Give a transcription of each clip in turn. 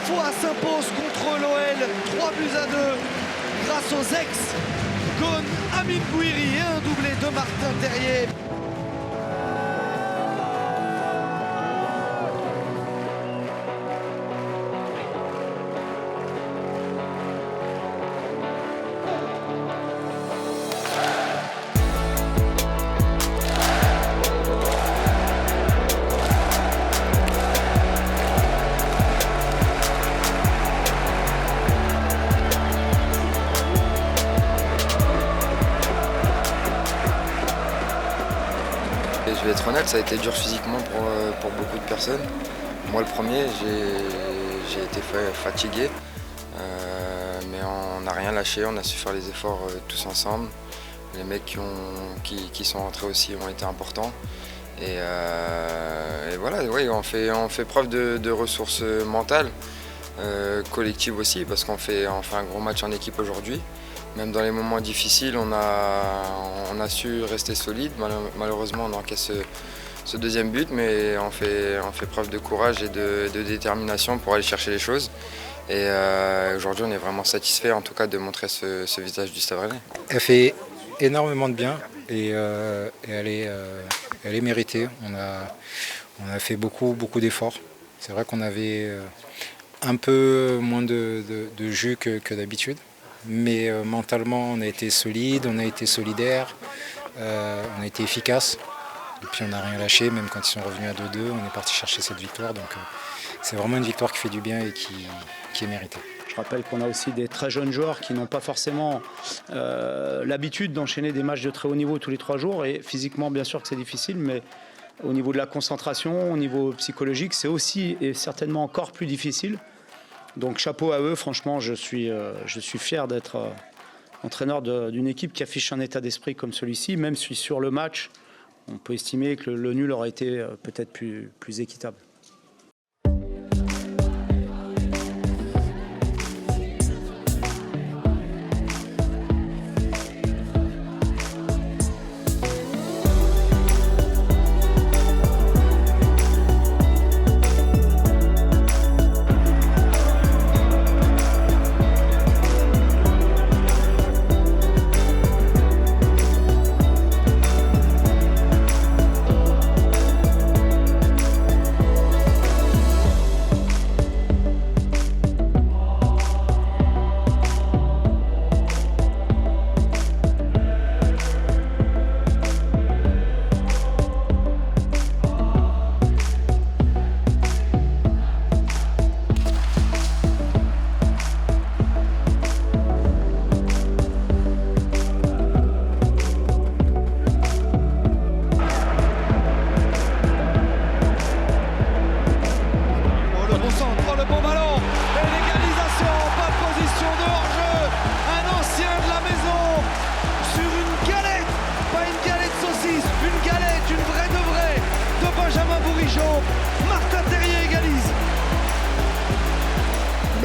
Foix s'impose contre l'OL, 3-2 grâce aux ex-Ghosn Amine Gouiri et un doublé de Martin Terrier. Et je vais être honnête, ça a été dur physiquement pour beaucoup de personnes. Moi le premier, j'ai été fatigué, mais on n'a rien lâché, on a su faire les efforts tous ensemble. Les mecs qui sont rentrés aussi ont été importants. Et voilà, oui, on fait preuve de ressources mentales, collectives aussi, parce qu'on fait un gros match en équipe aujourd'hui. Même dans les moments difficiles, on a su rester solide. Malheureusement, on encaisse ce deuxième but, mais on fait preuve de courage et de détermination pour aller chercher les choses. Et aujourd'hui, on est vraiment satisfait, en tout cas, de montrer ce visage du Stade Rennais. Elle fait énormément de bien et elle est méritée. On a fait beaucoup d'efforts. C'est vrai qu'on avait un peu moins de jus que d'habitude. Mais mentalement, on a été solide, on a été solidaire, on a été efficace. Et puis on n'a rien lâché, même quand ils sont revenus à 2-2, on est parti chercher cette victoire. Donc c'est vraiment une victoire qui fait du bien et qui est méritée. Je rappelle qu'on a aussi des très jeunes joueurs qui n'ont pas forcément l'habitude d'enchaîner des matchs de très haut niveau tous les 3 jours. Et physiquement, bien sûr que c'est difficile, mais au niveau de la concentration, au niveau psychologique, c'est aussi et certainement encore plus difficile. Donc chapeau à eux, franchement, je suis fier d'être entraîneur d'une équipe qui affiche un état d'esprit comme celui-ci, même si sur le match, on peut estimer que le nul aurait été peut-être plus équitable. Martin Terrier égalise.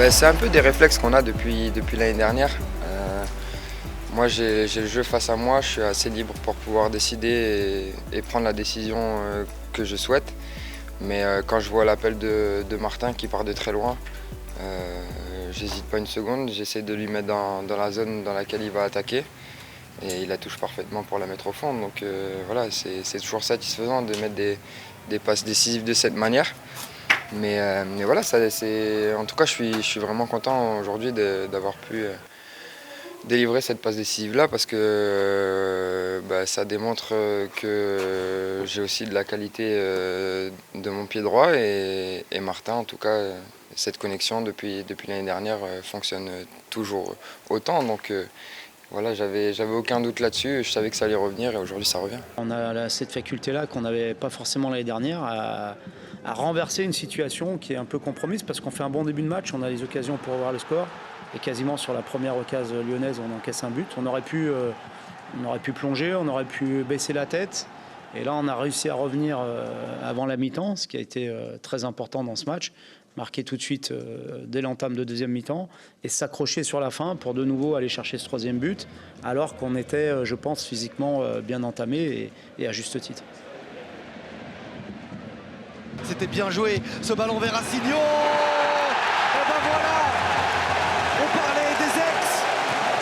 C'est un peu des réflexes qu'on a depuis l'année dernière. Moi j'ai le jeu face à moi, je suis assez libre pour pouvoir décider et prendre la décision que je souhaite. Mais quand je vois l'appel de Martin qui part de très loin, j'hésite pas une seconde, j'essaie de lui mettre dans la zone dans laquelle il va attaquer. Et il la touche parfaitement pour la mettre au fond. Donc voilà, c'est toujours satisfaisant de mettre des passes décisives de cette manière. Mais voilà, en tout cas, je suis vraiment content aujourd'hui d'avoir pu délivrer cette passe décisive-là parce que ça démontre que j'ai aussi de la qualité de mon pied droit. Et Martin, en tout cas, cette connexion depuis l'année dernière fonctionne toujours autant. Donc, voilà, j'avais aucun doute là-dessus, je savais que ça allait revenir et aujourd'hui ça revient. On a cette faculté-là qu'on n'avait pas forcément l'année dernière à renverser une situation qui est un peu compromise parce qu'on fait un bon début de match, on a les occasions pour ouvrir le score et quasiment sur la première occasion lyonnaise on encaisse un but. On aurait pu plonger, on aurait pu baisser la tête et là on a réussi à revenir avant la mi-temps, ce qui a été très important dans ce match. Marquer tout de suite dès l'entame de deuxième mi-temps et s'accrocher sur la fin pour de nouveau aller chercher ce troisième but alors qu'on était, je pense, physiquement bien entamé et à juste titre. C'était bien joué, ce ballon vers Assigno. Et ben voilà, on parlait des ex,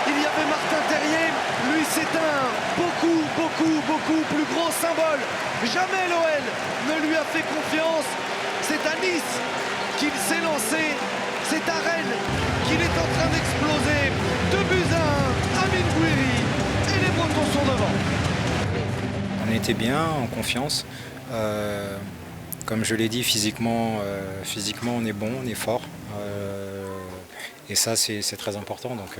il y avait Martin Terrier, lui c'est un beaucoup plus gros symbole. Jamais l'OL ne lui a fait confiance. C'est à Nice qu'il s'est lancé, c'est à Rennes qu'il est en train d'exploser. 2-1, Amine Gouiri et les Bretons sont devant. On était bien, en confiance. Comme je l'ai dit, physiquement, on est bon, on est fort. Et ça, c'est très important. Donc,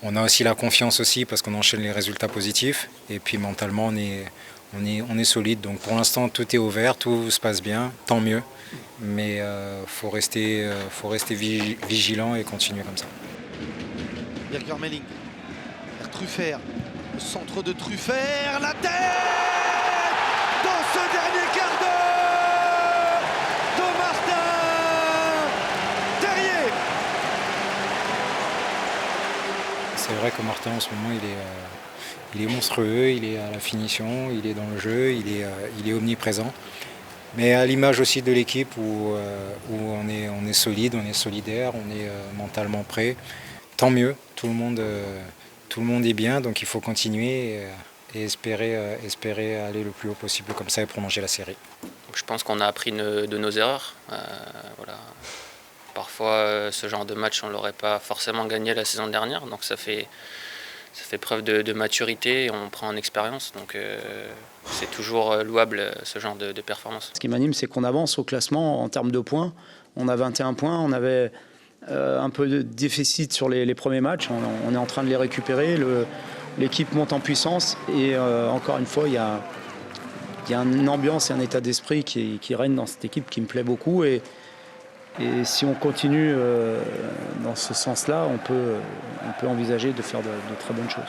on a aussi la confiance aussi parce qu'on enchaîne les résultats positifs. Et puis mentalement, on est solide. Donc pour l'instant, tout est ouvert, tout se passe bien, tant mieux. Mais faut rester vigilant et continuer comme ça. Birger Meling, vers Truffert, le centre de Truffert, la tête dans ce dernier quart d'heure de Martin Terrier. C'est vrai que Martin en ce moment il est monstrueux, il est à la finition, il est dans le jeu, il est omniprésent. Mais à l'image aussi de l'équipe où on est solide, on est solidaire, on est mentalement prêt. Tant mieux, tout le monde est bien, donc il faut continuer et espérer aller le plus haut possible comme ça et prolonger la série. Je pense qu'on a appris de nos erreurs. Voilà. Parfois, ce genre de match, on ne l'aurait pas forcément gagné la saison dernière, donc ça fait preuve de maturité et on prend en expérience. Donc c'est toujours louable ce genre de performance. Ce qui m'anime, c'est qu'on avance au classement en termes de points. On a 21 points, on avait un peu de déficit sur les premiers matchs. On est en train de les récupérer. L'équipe monte en puissance et encore une fois, il y a une ambiance et un état d'esprit qui règne dans cette équipe qui me plaît beaucoup. Et si on continue dans ce sens-là, on peut envisager de faire de très bonnes choses.